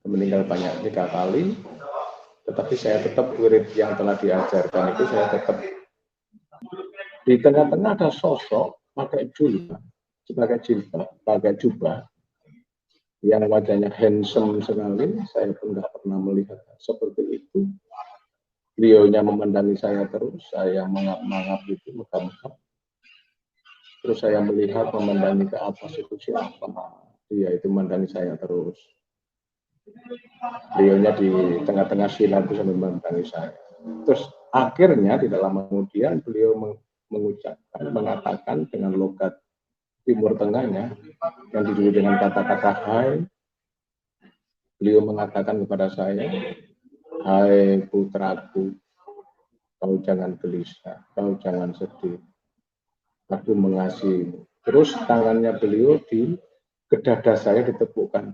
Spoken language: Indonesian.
meninggal banyak 3 kali, tetapi saya tetap wirid yang telah diajarkan itu saya tetap. Di tengah-tengah ada sosok pakai jubah, pakai jubah yang wajahnya handsome sekali. Saya pun nggak pernah melihat seperti itu. Beliaunya memandangi saya terus, saya mengap-mangap itu, megap-megap. Terus saya melihat memandangi ke atas itu siapa. Dia itu memandangi saya terus. Beliaunya di tengah-tengah silat itu sambil memandangi saya. Terus akhirnya tidak lama kemudian beliau mengatakan dengan logat Timur Tengahnya yang didulur dengan kata-kata hai. Beliau mengatakan kepada saya, hai putraku, kau jangan gelisah, kau jangan sedih, aku mengasihimu. Terus tangannya beliau di ke dada saya ditepukkan.